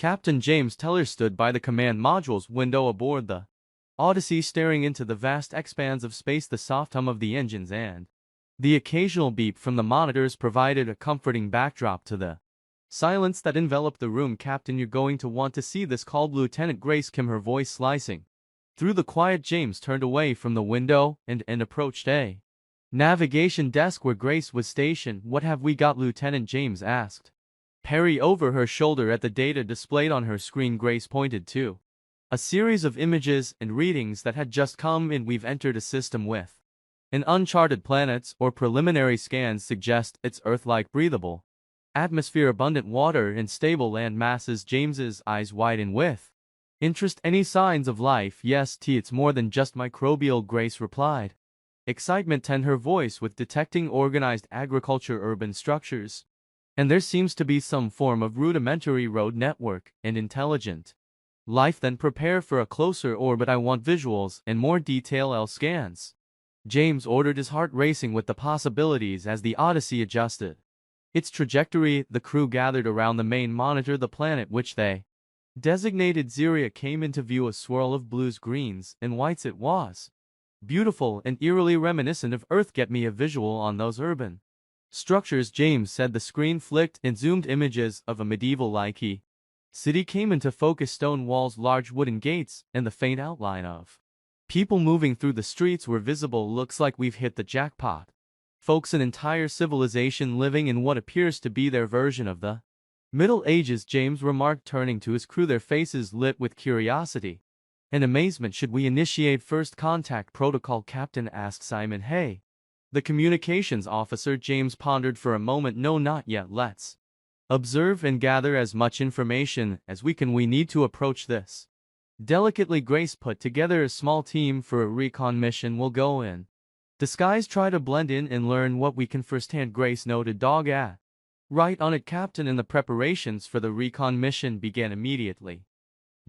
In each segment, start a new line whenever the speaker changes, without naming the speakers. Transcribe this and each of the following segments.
Captain James Teller stood by the command module's window aboard the Odyssey, staring into the vast expanse of space. The soft hum of the engines and the occasional beep from the monitors provided a comforting backdrop to the silence that enveloped the room. "Captain, you're going to want to see this," called Lieutenant Grace Kim, her voice slicing through the quiet. James turned away from the window and approached a navigation desk where Grace was stationed. "What have we got?" Lieutenant James asked. Perry over her shoulder at the data displayed on her screen. Grace pointed to a series of images and readings that had just come in. "We've entered a system with an uncharted planets, or preliminary scans suggest it's Earth-like, breathable atmosphere, abundant water, and stable land masses." James's eyes widened with interest. "Any signs of life?" "Yes, it's more than just microbial," Grace replied. Excitement tinted her voice with detecting organized agriculture, urban structures, and there seems to be some form of rudimentary road network and intelligent life. "Then prepare for a closer orbit. I want visuals and more detailed scans," James ordered, his heart racing with the possibilities as the Odyssey adjusted its trajectory. The crew gathered around the main monitor. The planet, which they designated Ziria, came into view, a swirl of blues, greens, and whites. It was beautiful and eerily reminiscent of Earth. "Get me a visual on those urban structures," James said. The screen flicked and zoomed. Images of a medieval-like city came into focus: stone walls, large wooden gates, and the faint outline of people moving through the streets were visible. "Looks like we've hit the jackpot, folks. An entire civilization living in what appears to be their version of the Middle Ages," James remarked, turning to his crew, their faces lit with curiosity and amazement. "Should we initiate first contact protocol?" Captain asked Simon Hay, the communications officer. James pondered for a moment. "No, not yet. Let's observe and gather as much information as we can. We need to approach this delicately." Grace put together a small team for a recon mission. "We'll go in disguise, try to blend in and learn what we can firsthand," Grace noted. "Dog at right on it, Captain." And the preparations for the recon mission began immediately.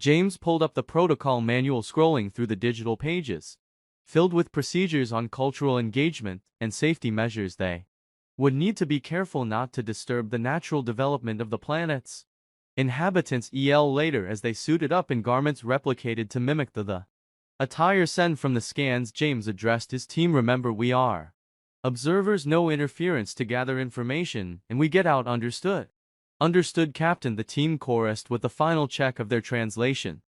James pulled up the protocol manual, scrolling through the digital pages filled with procedures on cultural engagement and safety measures. They would need to be careful not to disturb the natural development of the planet's inhabitants. Later, as they suited up in garments replicated to mimic the attire sent from the scans, James addressed his team. "Remember, we are observers, no interference, to gather information, and we get out. Understood?" "Understood, Captain," the team chorused with the final check of their translation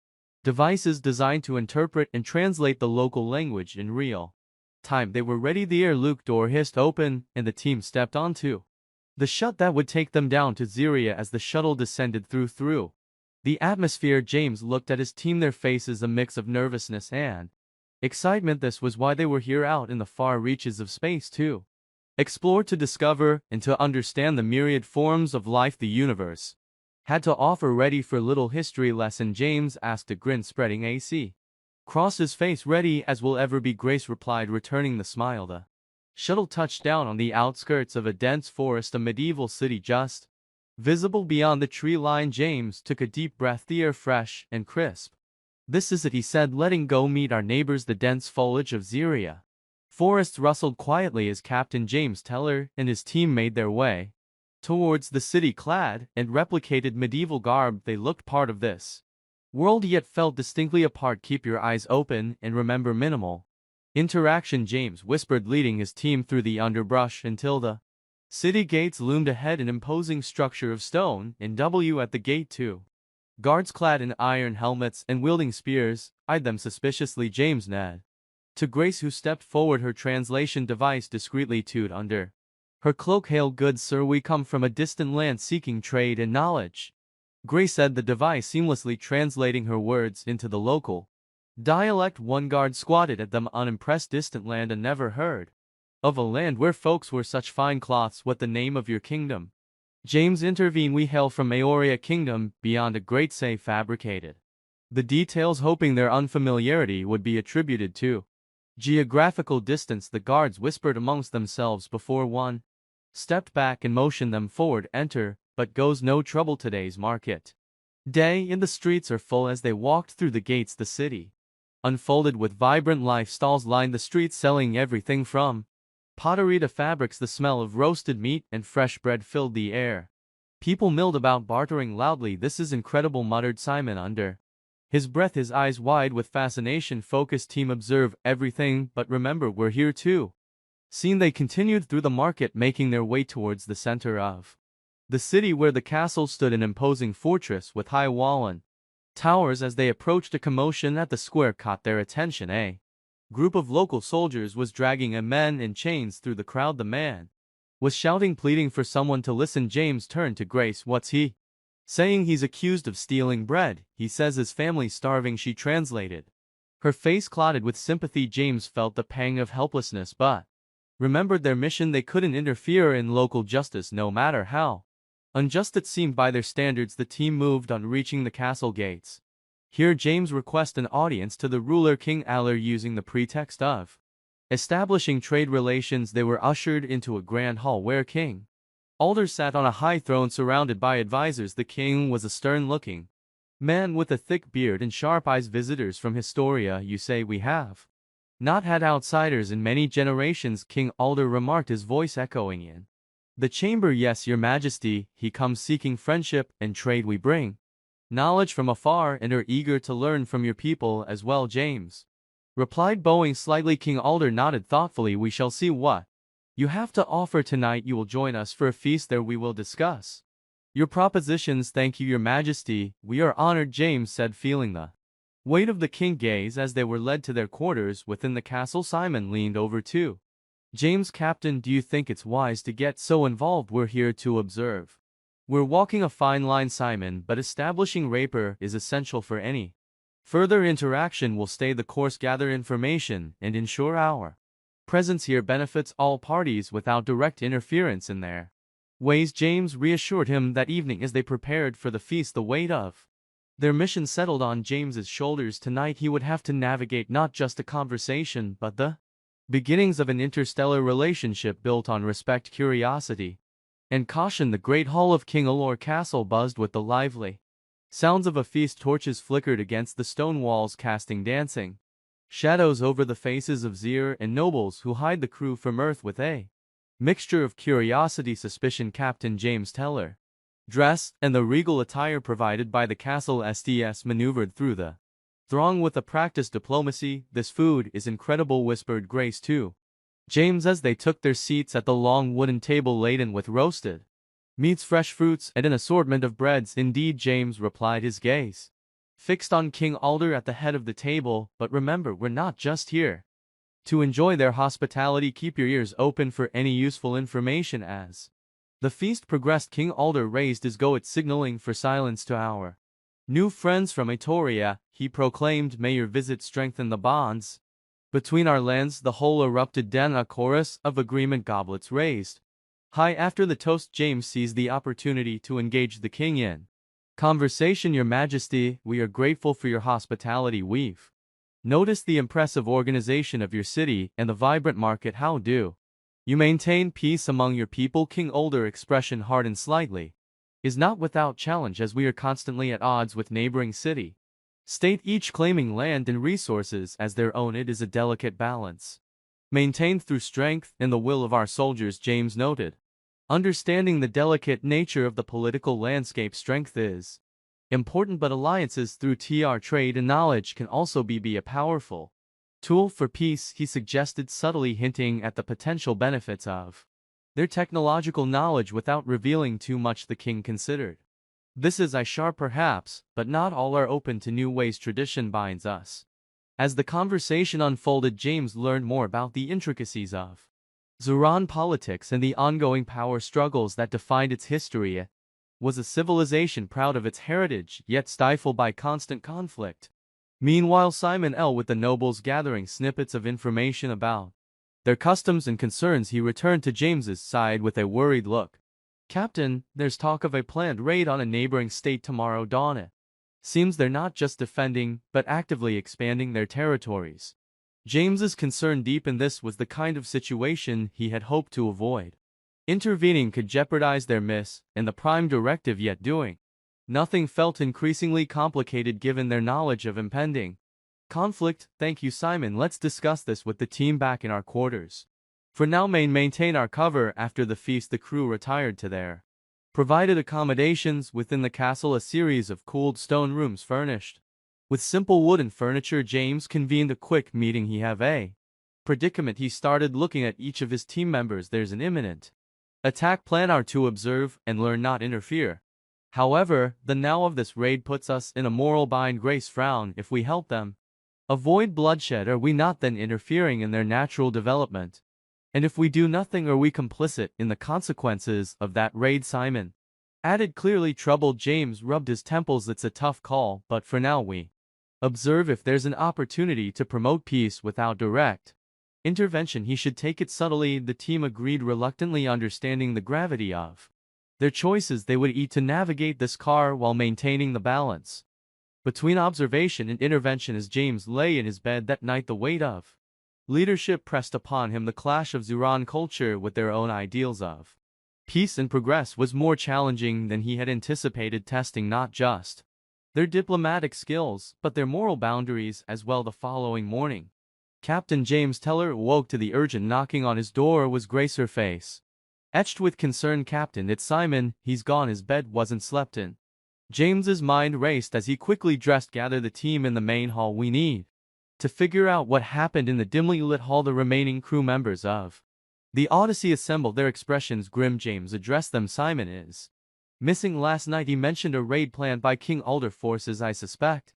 devices designed to interpret and translate the local language in real time. They were ready. The air-lock door hissed open, and the team stepped onto the chute that would take them down to Ziria. As the shuttle descended through the atmosphere, James looked at his team, their faces a mix of nervousness and excitement. This was why they were here, out in the far reaches of space, to explore, to discover, and to understand the myriad forms of life the universe had to offer. "Ready for little history lesson?" James asked, a grin spreading across his face. "Ready as we'll ever be," Grace replied, returning the smile. The shuttle touched down on the outskirts of a dense forest, a medieval city just visible beyond the tree line. James took a deep breath, the air fresh and crisp. "This is it," he said, letting go. "Meet our neighbors." The dense foliage of Ziria forests rustled quietly as Captain James Teller and his team made their way towards the city. Clad in replicated medieval garb, they looked part of this world, yet felt distinctly apart. "Keep your eyes open and remember minimal interaction," James whispered, leading his team through the underbrush until the city gates loomed ahead, an imposing structure of stone and W at the gate. Two guards clad in iron helmets and wielding spears eyed them suspiciously. James nodded to Grace, who stepped forward, her translation device discreetly tuned under her cloak. "Hail, good sir, we come from a distant land seeking trade and knowledge," Grace said, the device seamlessly translating her words into the local dialect. One guard squatted at them, unimpressed. "Distant land, and never heard of a land where folks wear such fine cloths. What the name of your kingdom?" James intervened. "We hail from Maoria Kingdom, beyond a great say," fabricated the details, hoping their unfamiliarity would be attributed to geographical distance. The guards whispered amongst themselves before one stepped back and motioned them forward. "Enter, but goes no trouble. Today's market day in the streets are full." As they walked through the gates, the city unfolded with vibrant life. Stalls lined the streets, selling everything from pottery to fabrics. The smell of roasted meat and fresh bread filled the air, People milled about, bartering loudly. "This is incredible," muttered Simon under his breath, his eyes wide with fascination. "Focus, team, observe everything, but remember, we're here too." Soon they continued through the market, making their way towards the center of the city, where the castle stood, an imposing fortress with high wall and towers. As they approached, a commotion at the square caught their attention. A group of local soldiers was dragging a man in chains through the crowd. The man was shouting, pleading for someone to listen. James turned to Grace. "What's he saying?" "He's accused of stealing bread. He says his family's starving," she translated. Her face clouded with sympathy. James felt the pang of helplessness, but remembered their mission. They couldn't interfere in local justice, no matter how unjust it seemed by their standards. The team moved on, reaching the castle gates. Here James requested an audience to the ruler, King Valor. Using the pretext of establishing trade relations, they were ushered into a grand hall where King Alder sat on a high throne surrounded by advisors. The king was a stern-looking man with a thick beard and sharp eyes. "Visitors from Historia, you say? We have not had outsiders in many generations," King Alder remarked, his voice echoing in the chamber. "Yes, your majesty. He comes seeking friendship and trade. We bring knowledge from afar and are eager to learn from your people as well," James replied, bowing slightly. King Alder nodded thoughtfully. "We shall see what you have to offer tonight. You will join us for a feast. There we will discuss your propositions." "Thank you, your majesty. We are honored," James said, feeling the weight of the king's gaze. As they were led to their quarters within the castle, Simon leaned over to James. "Captain, do you think it's wise to get so involved? We're here to observe. We're walking a fine line, Simon, but establishing rapport is essential for any further interaction. Will stay the course, gather information, and ensure our presence here benefits all parties without direct interference in their ways." James reassured him. That evening, as they prepared for the feast, the weight of their mission settled on James's shoulders. Tonight he would have to navigate not just a conversation, but the beginnings of an interstellar relationship built on respect, curiosity, and caution. The great hall of King Alor Castle buzzed with the lively sounds of a feast. Torches flickered against the stone walls, casting dancing shadows over the faces of Zir and nobles who hide the crew from Earth with a mixture of curiosity, suspicion. Captain James Teller dress and the regal attire provided by the castle STS maneuvered through the throng with a practiced diplomacy. "This food is incredible," whispered Grace to James as they took their seats at the long wooden table laden with roasted meats, fresh fruits, and an assortment of breads. "Indeed," James replied, his gaze fixed on King Alder at the head of the table. "But remember, we're not just here to enjoy their hospitality. Keep your ears open for any useful information." As the feast progressed, King Alder raised his goat, signaling for silence. "To our new friends from Etoria," he proclaimed, "may your visit strengthen the bonds between our lands." The whole erupted. Then a chorus of agreement, goblets raised high after the toast. James seized the opportunity to engage the king in conversation. "Your majesty, we are grateful for your hospitality. We've noticed the impressive organization of your city and the vibrant market. How do you maintain peace among your people?" King Alder, expression hardened slightly, "is not without challenge, as we are constantly at odds with neighboring city state, each claiming land and resources as their own. It is a delicate balance maintained through strength and the will of our soldiers," James noted. Understanding the delicate nature of the political landscape, strength is important, but alliances through trade and knowledge can also be a powerful tool for peace, he suggested, subtly hinting at the potential benefits of their technological knowledge without revealing too much. The king considered, "This is sharp perhaps, but not all are open to new ways. Tradition binds us." As the conversation unfolded, James learned more about the intricacies of Zuran politics and the ongoing power struggles that defined its history. It was a civilization proud of its heritage, yet stifled by constant conflict. Meanwhile, Simon with the nobles gathering snippets of information about their customs and concerns. He returned to James's side with a worried look. "Captain, there's talk of a planned raid on a neighboring state tomorrow dawn. It seems they're not just defending, but actively expanding their territories." James's concern deepened. This was the kind of situation he had hoped to avoid. Intervening could jeopardize their miss and the prime directive, yet doing nothing felt increasingly complicated given their knowledge of impending conflict. "Thank you, Simon. Let's discuss this with the team back in our quarters. For now, maintain our cover." After the feast, the crew retired to their provided accommodations within the castle, a series of cooled stone rooms furnished with simple wooden furniture. James convened a quick meeting. He have a predicament. He started looking at each of his team members. There's an imminent attack plan are to observe and learn, not interfere. However, the now of this raid puts us in a moral bind. Grace frown. If we help them avoid bloodshed, are we not then interfering in their natural development? And if we do nothing, are we complicit in the consequences of that raid? Simon added, clearly troubled. James rubbed his temples. It's a tough call, but for now we observe. If there's an opportunity to promote peace without direct intervention, he should take it subtly. The team agreed reluctantly, understanding the gravity of their choices. They would eat to navigate this car while maintaining the balance between observation and intervention. As James lay in his bed that night, the weight of leadership pressed upon him. The clash of Zuran culture with their own ideals of peace and progress was more challenging than he had anticipated, testing not just their diplomatic skills, but their moral boundaries as well. The following morning, Captain James Teller awoke to the urgent knocking on his door. Was Grace, her face etched with concern. Captain, it's Simon. He's gone. His bed wasn't slept in. James's mind raced as he quickly dressed. Gather the team in the main hall. We need to figure out what happened in the dimly lit hall. The remaining crew members of the Odyssey assembled, their expressions grim. James addressed them. Simon is missing. Last night he mentioned a raid planned by King Alder forces. I suspect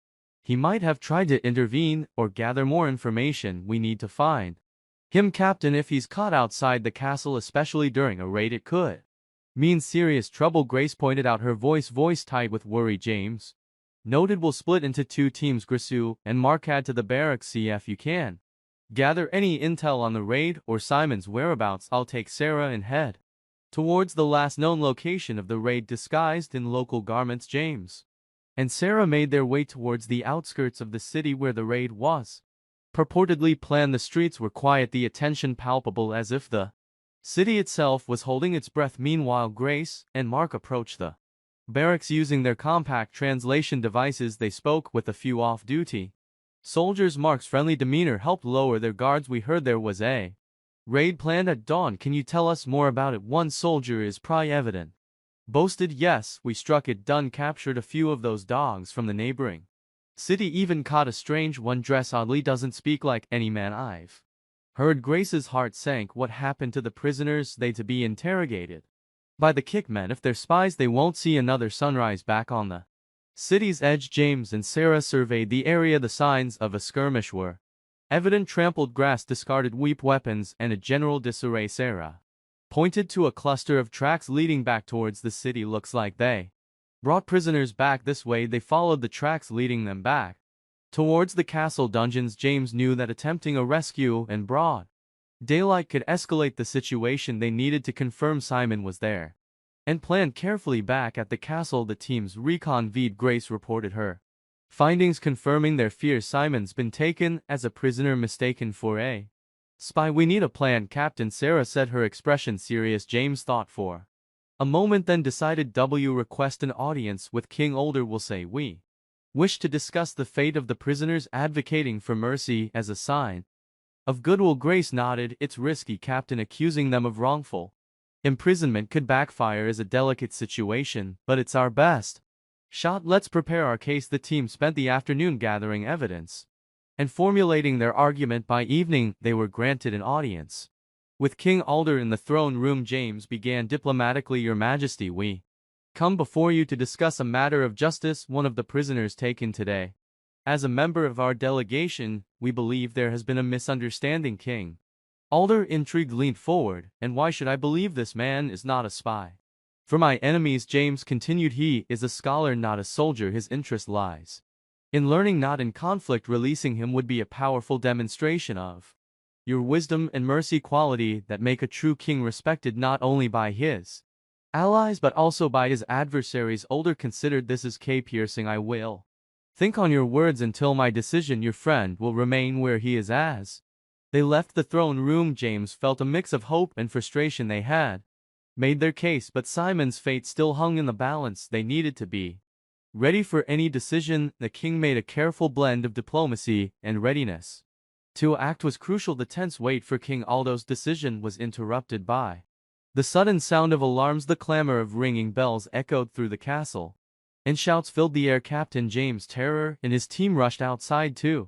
he might have tried to intervene or gather more information. We need to find him, Captain. If he's caught outside the castle, especially during a raid, it could mean serious trouble. Grace pointed out, her voice tight with worry. James noted, we'll split into two teams. Grisou and Mark, to the barracks. See if you can gather any intel on the raid or Simon's whereabouts. I'll take Sarah and head towards the last known location of the raid. Disguised in local garments, James and Sarah made their way towards the outskirts of the city where the raid was purportedly planned. The streets were quiet, the attention palpable, as if the city itself was holding its breath. Meanwhile, Grace and Mark approached the barracks using their compact translation devices. They spoke with a few off-duty soldiers. Mark's friendly demeanor helped lower their guards. We heard there was a raid planned at dawn. Can you tell us more about it? One soldier is probably evident boasted. Yes, we struck it. Done. Captured a few of those dogs from the neighboring city. Even caught a strange one dressed oddly. Doesn't speak like any man I've heard. Grace's heart sank. What happened to the prisoners? They to be interrogated by the kickmen. If they're spies, they won't see another sunrise back on the city's edge. James and Sarah surveyed the area. The signs of a skirmish were evident. Trampled grass, discarded weapons, and a general disarray. Sarah pointed to a cluster of tracks leading back towards the city. Looks like they brought prisoners back this way. They followed the tracks leading them back towards the castle dungeons. James knew that attempting a rescue in broad daylight could escalate the situation. They needed to confirm Simon was there and planned carefully. Back at the castle, the team's reconvened. Grace reported her findings, confirming their fears. Simon's been taken as a prisoner, mistaken for a spy. We need a plan, Captain. Sarah said, her expression serious. James thought for a moment, then decided. Request an audience with King Alder. Will say we wish to discuss the fate of the prisoners, advocating for mercy as a sign of goodwill. Grace nodded. It's risky, Captain. Accusing them of wrongful imprisonment could backfire. As a delicate situation, but it's our best shot. Let's prepare our case. The team spent the afternoon gathering evidence and formulating their argument. By evening, they were granted an audience with King Alder in the throne room. James began diplomatically, Your Majesty, we come before you to discuss a matter of justice. One of the prisoners taken today. As a member of our delegation, we believe there has been a misunderstanding. King Alder, intrigued, leaned forward. And why should I believe this man is not a spy for my enemies? James continued, he is a scholar, not a soldier. His interest lies in learning, not in conflict. Releasing him would be a powerful demonstration of your wisdom and mercy, quality that make a true king respected not only by his allies but also by his adversaries. Alder considered, this is piercing. I will think on your words until my decision. Your friend will remain where he is. As they left the throne room, James felt a mix of hope and frustration. They had made their case, but Simon's fate still hung in the balance. They needed to be ready for any decision. The king made a careful blend of diplomacy and readiness to act was crucial. The tense wait for King Aldo's decision was interrupted by The sudden sound of alarms, the clamor of ringing bells echoed through the castle, and shouts filled the air. Captain James Terror and his team rushed outside to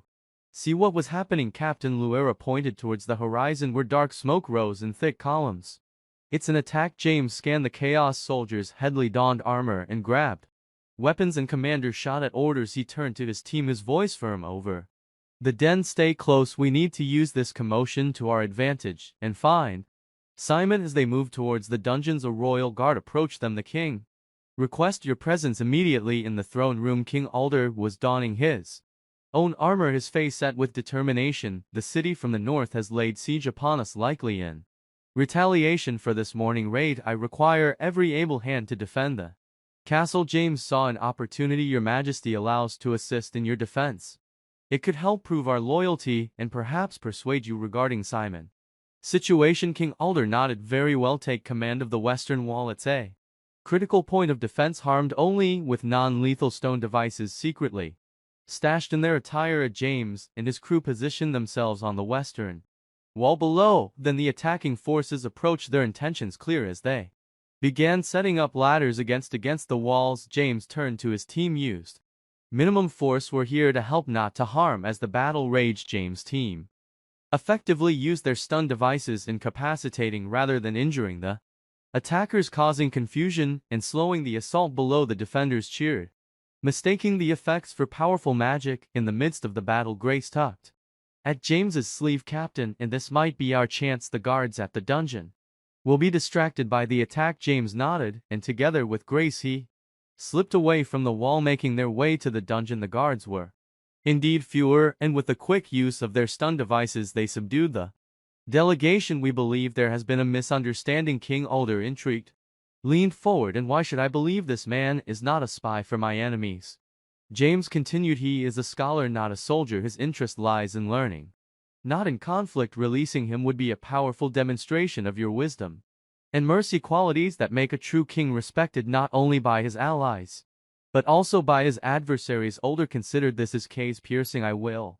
see what was happening. Captain Luera pointed towards the horizon where dark smoke rose in thick columns. "It's an attack." James scanned the Chaos soldiers' heavily donned armor and grabbed weapons, and commander shot at orders. He turned to his team, his voice firm. "Over the den, stay close. We need to use this commotion to our advantage and find Simon." As they moved towards the dungeons, a royal guard approached them. "The king requests your presence immediately in the throne room." King Alder was donning his own armor, his face set with determination. "The city from the north has laid siege upon us, likely in retaliation for this morning raid. I require every able hand to defend the castle." James saw an opportunity. "Your Majesty allows to assist in your defense. It could help prove our loyalty and perhaps persuade you regarding Simon situation." King Alder nodded. "Very well, take command of the western wall. It's a critical point of defense, harmed only with non-lethal stone devices secretly stashed in their attire." James and his crew positioned themselves on the western wall below. Then the attacking forces approached, their intentions clear as they began setting up ladders against the walls. James turned to his team. "Used minimum force. We're here to help, not to harm." As the battle raged, James' team effectively used their stun devices, incapacitating rather than injuring the attackers, causing confusion and slowing the assault below. The defenders cheered, mistaking the effects for powerful magic. In the midst of the battle, Grace tugged at James's sleeve. "Captain, and this might be our chance. The guards at the dungeon will be distracted by the attack." James nodded, and together with Grace he slipped away from the wall, making their way to the dungeon. The guards were indeed fewer, and with the quick use of their stun devices they subdued the delegation. "We believe there has been a misunderstanding." King Alder, intrigued, leaned forward. "And why should I believe? This man is not a spy for my enemies." James continued, "He is a scholar, not a soldier. His interest lies in learning, not in conflict. Releasing him would be a powerful demonstration of your wisdom and mercy, qualities that make a true king respected not only by his allies, but also by his adversaries." Alder considered this as case piercing. "I will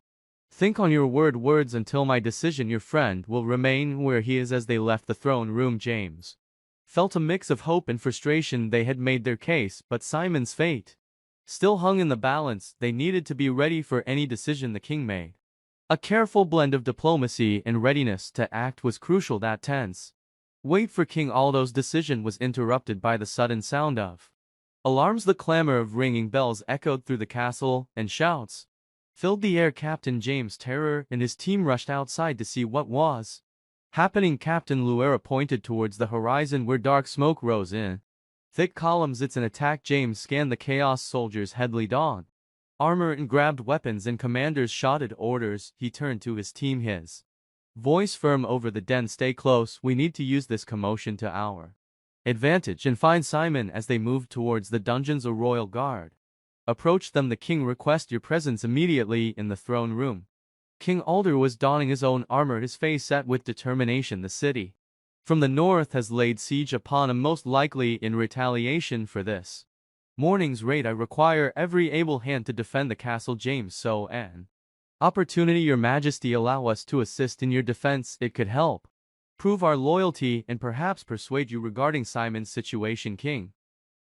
think on your words until my decision. Your friend will remain where he is." As they left the throne room, James felt a mix of hope and frustration. They had made their case, but Simon's fate still hung in the balance. They needed to be ready for any decision the king made. A careful blend of diplomacy and readiness to act was crucial. That tense wait for King Aldo's decision was interrupted by the sudden sound of alarms. The clamor of ringing bells echoed through the castle, and shouts filled the air. Captain James Terror and his team rushed outside to see what was happening. Captain Luera pointed towards the horizon where dark smoke rose in thick columns. "It's an attack." James scanned the Chaos soldiers' heavily donned armor and grabbed weapons, and commanders shouted orders. He turned to his team, his voice firm. "Over the den, stay close. We need to use this commotion to our advantage and find Simon." As they moved towards the dungeons, a royal guard approached them. "The king requests your presence immediately in the throne room." King Alder was donning his own armor, his face set with determination. "The city from the north has laid siege upon him, most likely in retaliation for this morning's raid. I require every able hand to defend the castle." James, "So an opportunity. Your Majesty allow us to assist in your defense. It could help prove our loyalty and perhaps persuade you regarding Simon's situation." King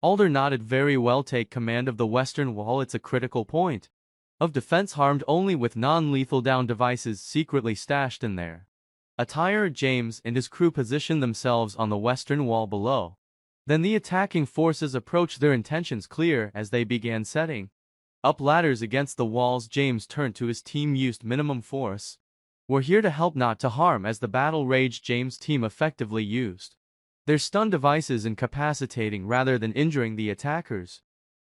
Alder nodded. "Very well, take command of the western wall. It's a critical point of defense, harmed only with non-lethal down devices secretly stashed in there attire." James and his crew positioned themselves on the western wall below. Then the attacking forces approached, their intentions clear as they began setting up ladders against the walls. James turned to his team. "Used minimum force. We're here to help, not to harm." As the battle raged, James' team effectively used their stun devices, incapacitating rather than injuring the attackers,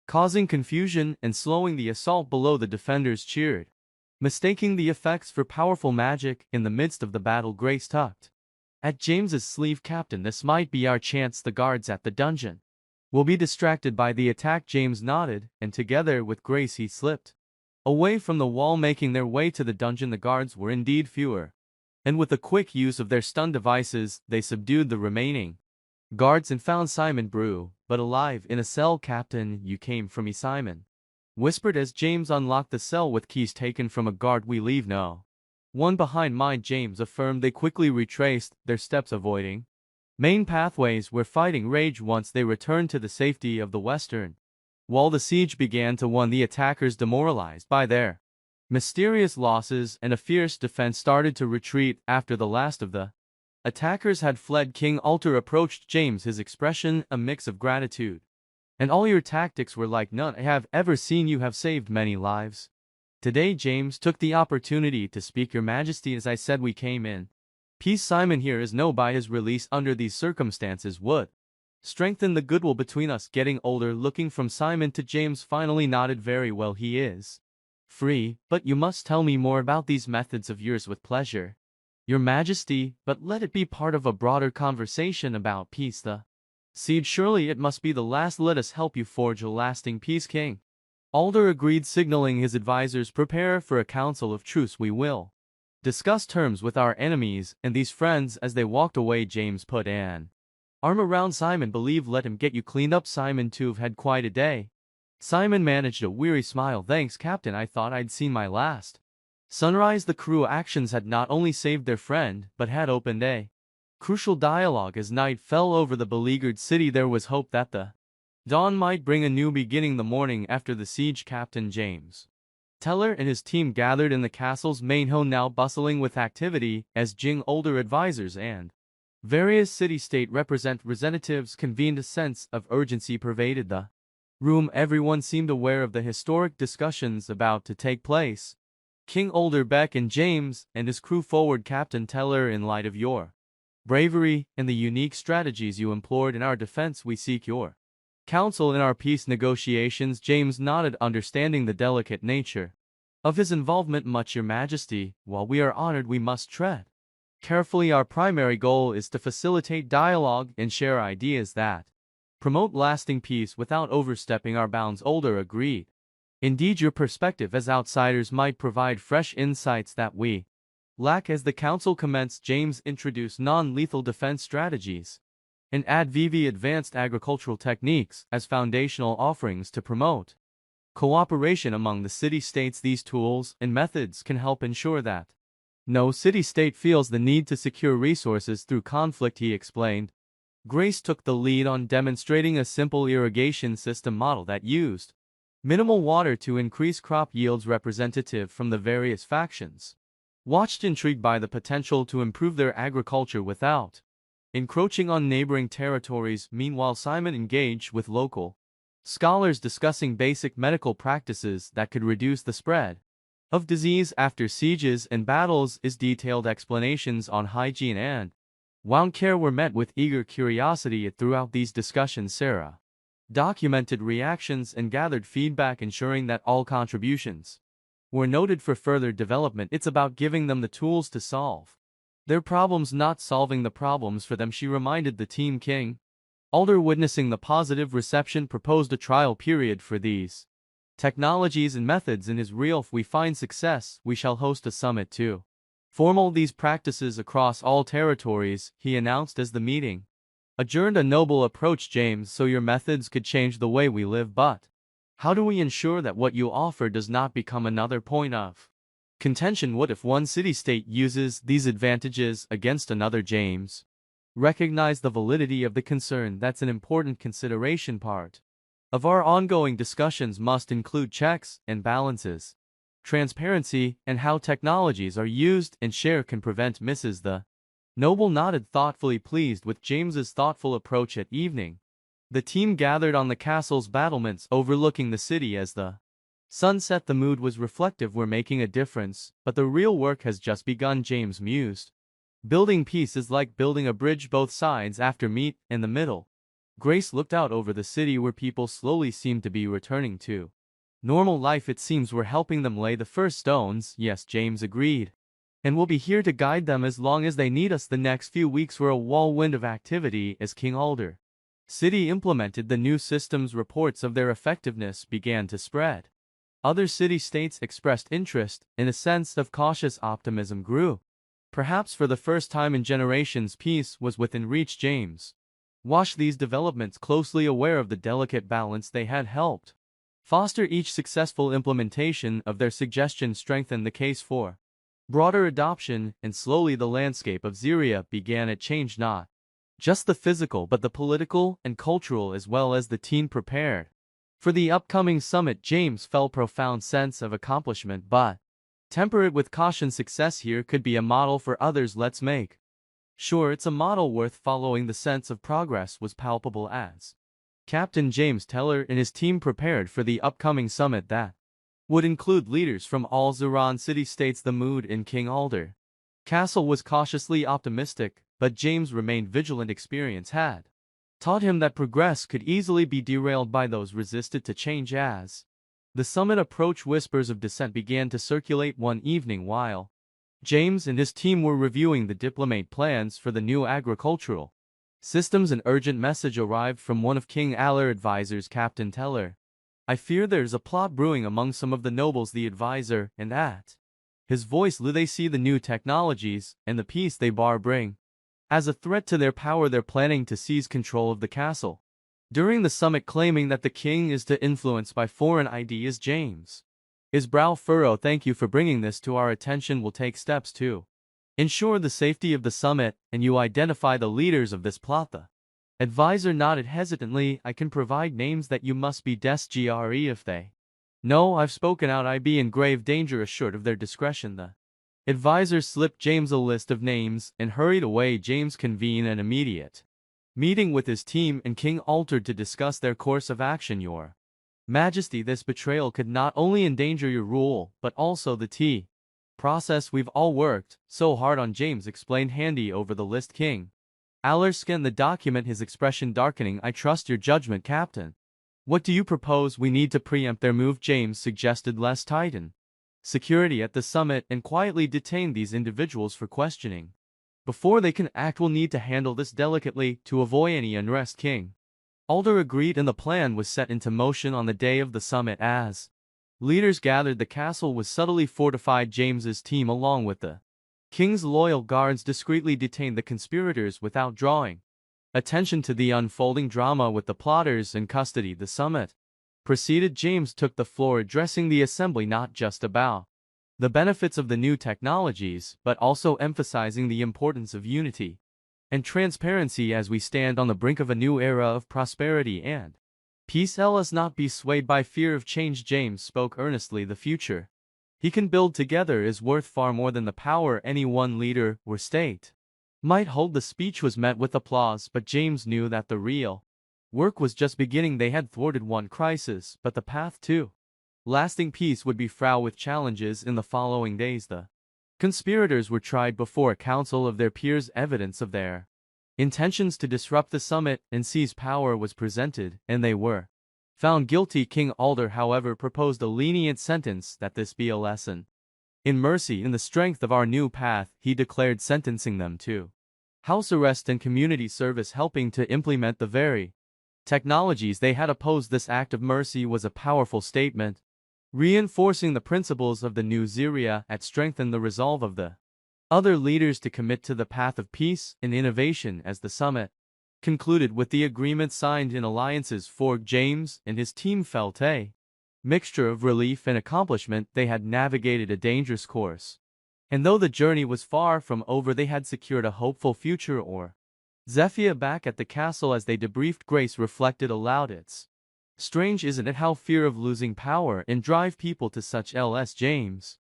causing confusion and slowing the assault below. The defenders cheered, mistaking the effects for powerful magic. In the midst of the battle, Grace tugged at James's sleeve. "Captain, this might be our chance. The guards at the dungeon will be distracted by the attack." James nodded, and together with Grace he slipped away from the wall, making their way to the dungeon. The guards were indeed fewer, and with the quick use of their stun devices, they subdued the remaining guards and found Simon Brew, but alive, in a cell. "Captain, you came for me," Simon whispered as James unlocked the cell with keys taken from a guard. "We leave no one behind," James affirmed. They quickly retraced their steps, avoiding main pathways where fighting raged once they returned to the safety of the western. While the siege began to wane, the attackers, demoralized by their mysterious losses and a fierce defense, started to retreat after the last of the attackers had fled. King Alter approached James, his expression a mix of gratitude. "And all your tactics were like none I have ever seen. You have saved many lives." Today James took the opportunity to speak. "Your Majesty, as I said, we came in peace. Simon here is no by his release under these circumstances would strengthen the goodwill between us." Getting older, looking from Simon to James, finally nodded. "Very well, he is free, but you must tell me more about these methods of yours." "With pleasure, Your Majesty, but let it be part of a broader conversation about peace. The siege, surely it must be the last. Let us help you forge a lasting peace." King Alder agreed, signaling his advisors, "Prepare for a council of truce. We will discuss terms with our enemies and these friends." As they walked away, James put an arm around Simon. "Believe, let him get you cleaned up." Simon too had quite a day. Simon managed a weary smile. "Thanks, Captain. I thought I'd seen my last sunrise." The crew actions had not only saved their friend, but had opened a crucial dialogue. As night fell over the beleaguered city, there was hope that the dawn might bring a new beginning. The morning after the siege, Captain James Teller and his team gathered in the castle's main hall, now bustling with activity, as King Alder advisors and various city-state representatives convened. A sense of urgency pervaded the room. Everyone seemed aware of the historic discussions about to take place. King Alder beckoned James and his crew forward. "Captain Teller, in light of your bravery and the unique strategies you employed in our defense, we seek your counsel in our peace negotiations." James nodded, understanding the delicate nature of his involvement. "Much, Your Majesty. While we are honored, we must tread carefully. Our primary goal is to facilitate dialogue and share ideas that promote lasting peace without overstepping our bounds." Alder agreed. "Indeed, your perspective as outsiders might provide fresh insights that we lack." As the council commenced, James introduced non-lethal defense strategies and advanced agricultural techniques as foundational offerings to promote cooperation among the city-states. These tools and methods can help ensure that no city-state feels the need to secure resources through conflict, he explained. Grace took the lead on demonstrating a simple irrigation system model that used minimal water to increase crop yields. Representative from the various factions watched, intrigued by the potential to improve their agriculture without encroaching on neighboring territories. Meanwhile, Simon engaged with local scholars, discussing basic medical practices that could reduce the spread of disease after sieges and battles. His detailed explanations on hygiene and wound care were met with eager curiosity. Throughout these discussions, Sarah documented reactions and gathered feedback, ensuring that all contributions were noted for further development. "It's about giving them the tools to solve their problems, not solving the problems for them," she reminded the team. King Alder, witnessing the positive reception, proposed a trial period for these technologies and methods in his real. "If we find success, we shall host a summit to formal these practices across all territories," he announced as the meeting adjourned. "A noble approach, James. So your methods could change the way we live, but how do we ensure that what you offer does not become another point of contention? What if one city-state uses these advantages against another?" James recognized the validity of the concern. "That's an important consideration. Part of our ongoing discussions must include checks and balances, transparency, and how technologies are used and shared can prevent misses." The noble nodded thoughtfully, pleased with James's thoughtful approach. At evening, the team gathered on the castle's battlements overlooking the city. As the sun set, the mood was reflective. "We're making a difference, but the real work has just begun," James mused. "Building peace is like building a bridge. Both sides after meet in the middle." Grace looked out over the city, where people slowly seemed to be returning to normal life. "It seems we're helping them lay the first stones." "Yes," James agreed. "And we'll be here to guide them as long as they need us." The next few weeks were a whirlwind of activity as King Alder City implemented the new systems. Reports of their effectiveness began to spread. Other city-states expressed interest, and a sense of cautious optimism grew. Perhaps for the first time in generations, peace was within reach. James watched these developments closely, aware of the delicate balance they had helped foster. Each successful implementation of their suggestions strengthened the case for broader adoption, and slowly the landscape of Zyria began. It changed not just the physical but the political and cultural as well as the team prepared. For the upcoming summit, James felt profound sense of accomplishment, but temper it with caution. Success here could be a model for others. Let's make sure it's a model worth following. The sense of progress was palpable as Captain James Teller and his team prepared for the upcoming summit that would include leaders from all Zuran city-states. The mood in King Alder Castle was cautiously optimistic, but James remained vigilant. Experience had taught him that progress could easily be derailed by those resisted to change. As the summit approached, whispers of dissent began to circulate one evening while James and his team were reviewing the diplomat plans for the new agricultural systems. An urgent message arrived from one of King Alder's advisors, Captain Teller. I fear there's a plot brewing among some of the nobles. The advisor, and at his voice, they see the new technologies and the peace they bring as a threat to their power. They're planning to seize control of the castle during the summit, claiming that the king is to influence by foreign ideas. James, his brow furrowed. Thank you for bringing this to our attention. We'll take steps to ensure the safety of the summit, and you identify the leaders of this plot. The advisor nodded hesitantly. I can provide names that you must be discreet if they no, I've spoken out. I be in grave danger. Assured of their discretion, the advisor slipped James a list of names and hurried away. James convened an immediate meeting with his team and King Alder to discuss their course of action. Your Majesty, this betrayal could not only endanger your rule, but also the process we've all worked so hard on. James explained, handy over the list. King Alder scanned the document, his expression darkening. I trust your judgment, Captain. What do you propose? We need to preempt their move, James suggested. Let's tighten security at the summit and quietly detain these individuals for questioning before they can act. We'll need to handle this delicately to avoid any unrest. King Alder agreed, and the plan was set into motion on the day of the summit. As leaders gathered, the castle was subtly fortified. James's team, along with the king's loyal guards, discreetly detained the conspirators without drawing attention to the unfolding drama with the plotters in custody. The summit proceeded. James took the floor, addressing the assembly not just about the benefits of the new technologies, but also emphasizing the importance of unity and transparency as we stand on the brink of a new era of prosperity and peace. Let us not be swayed by fear of change. James spoke earnestly. The future he can build together is worth far more than the power any one leader or state might hold. The speech was met with applause, but James knew that the real work was just beginning. They had thwarted one crisis, but the path to lasting peace would be fraught with challenges. In the following days, the conspirators were tried before a council of their peers. Evidence of their intentions to disrupt the summit and seize power was presented, and they were found guilty. King Alder, however, proposed a lenient sentence, that this be a lesson in mercy in the strength of our new path. He declared, sentencing them to house arrest and community service, helping to implement the very technologies they had opposed. This act of mercy was a powerful statement, reinforcing the principles of the new Ziria, and strengthened the resolve of the other leaders to commit to the path of peace and innovation. As the summit concluded with the agreement signed in alliances for James and his team felt a mixture of relief and accomplishment. They had navigated a dangerous course, and though the journey was far from over, they had secured a hopeful future. Zephyr, back at the castle as they debriefed, Grace reflected aloud, it's strange, isn't it, how fear of losing power and drive people to such ls. James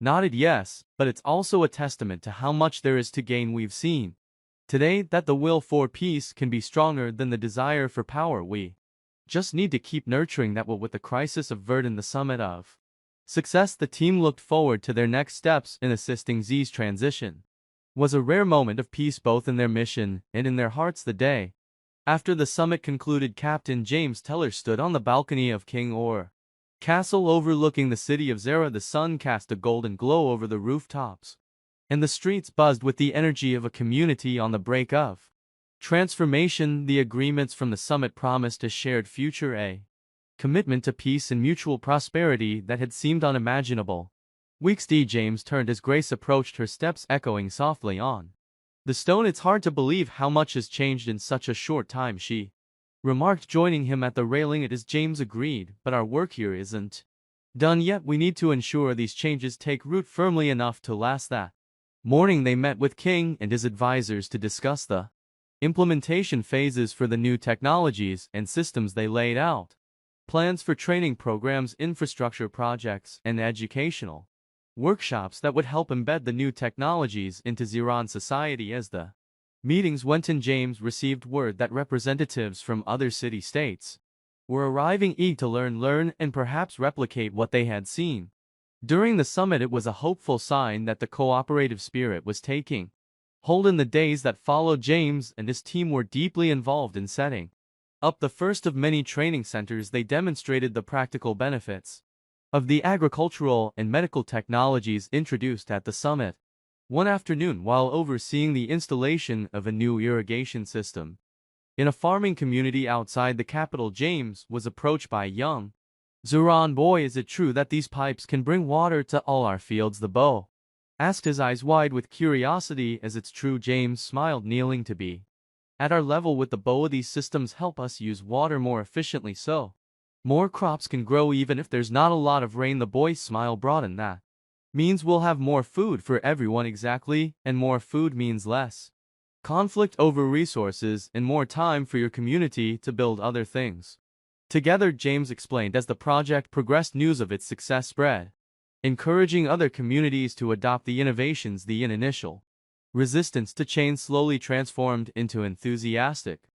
nodded yes, but it's also a testament to how much there is to gain. We've seen today that the will for peace can be stronger than the desire for power. We just need to keep nurturing that will. With the crisis averted, the summit of success, the team looked forward to their next steps in assisting Z's transition. Was a rare moment of peace both in their mission and in their hearts. The day after the summit concluded, Captain James Teller stood on the balcony of King Or Castle overlooking the city of Zara. The sun cast a golden glow over the rooftops, and the streets buzzed with the energy of a community on the brink of transformation. The agreements from the summit promised a shared future, a commitment to peace and mutual prosperity that had seemed unimaginable weeks. James turned as Grace approached, her steps echoing softly on the stone. It's hard to believe how much has changed in such a short time, she remarked, joining him at the railing. It is, James agreed, but our work here isn't done yet. We need to ensure these changes take root firmly enough to last. That morning they met with King and his advisors to discuss the implementation phases for the new technologies and systems they laid out, plans for training programs, infrastructure projects, and educational workshops that would help embed the new technologies into Zeron society. As the meetings went on, James received word that representatives from other city-states were arriving, eager to learn, and perhaps replicate what they had seen. During the summit, it was a hopeful sign that the cooperative spirit was taking hold. In the days that followed, James and his team were deeply involved in setting up the first of many training centers. They demonstrated the practical benefits of the agricultural and medical technologies introduced at the summit. One afternoon, while overseeing the installation of a new irrigation system in a farming community outside the capital, James was approached by a young Zeron boy. "Is it true that these pipes can bring water to all our fields?" the boy asked, his eyes wide with curiosity. "As it's true," James smiled, "kneeling to be at our level with the bow. These systems help us use water more efficiently so more crops can grow even if there's not a lot of rain." The boy's smile broadened. "That means we'll have more food for everyone." "Exactly, and more food means less conflict over resources and more time for your community to build other things together," James explained. As the project progressed, news of its success spread, encouraging other communities to adopt the innovations. The initial resistance to change slowly transformed into enthusiastic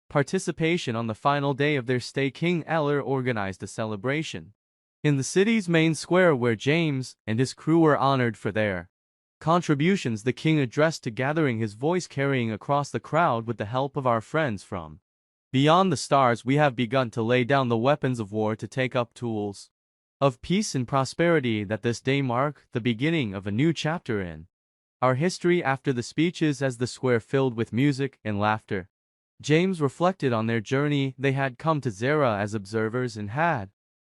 participation. On the final day of their stay, King Eller organized a celebration in the city's main square where James and his crew were honored for their contributions. The king addressed the gathering, his voice carrying across the crowd. "With the help of our friends from beyond the stars, we have begun to lay down the weapons of war to take up tools of peace and prosperity. That this day mark the beginning of a new chapter in our history." After the speeches, as the square filled with music and laughter, James reflected on their journey. They had come to Zera as observers and had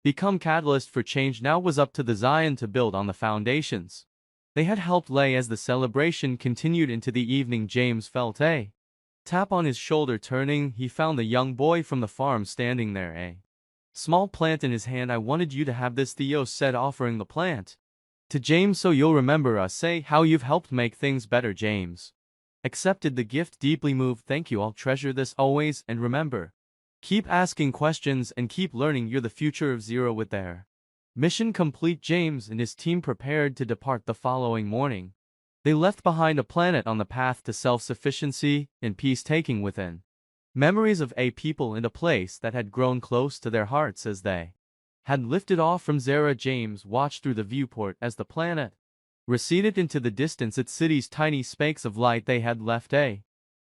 become catalysts for change. Now it was up to the Zion to build on the foundations they had helped lay. As the celebration continued into the evening, James felt a tap on his shoulder. Turning, he found the young boy from the farm standing there, a small plant in his hand. "I wanted you to have this," Theo said, offering the plant to James, "so you'll remember us. Say how you've helped make things better." James accepted the gift, deeply moved. "Thank you, I'll treasure this always, and remember, keep asking questions and keep learning. You're the future of Zero." With their mission complete, James and his team prepared to depart. The following morning, they left behind a planet on the path to self-sufficiency and peace, taking within memories of a people and a place that had grown close to their hearts. As they had lifted off from Zera, James watched through the viewport as the planet receded into the distance. Its city's tiny specks of light, they had left a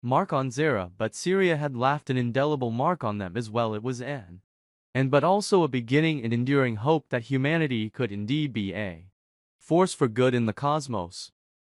mark on Zera, but Syria had left an indelible mark on them as well. It was an end, but also a beginning, and enduring hope that humanity could indeed be a force for good in the cosmos.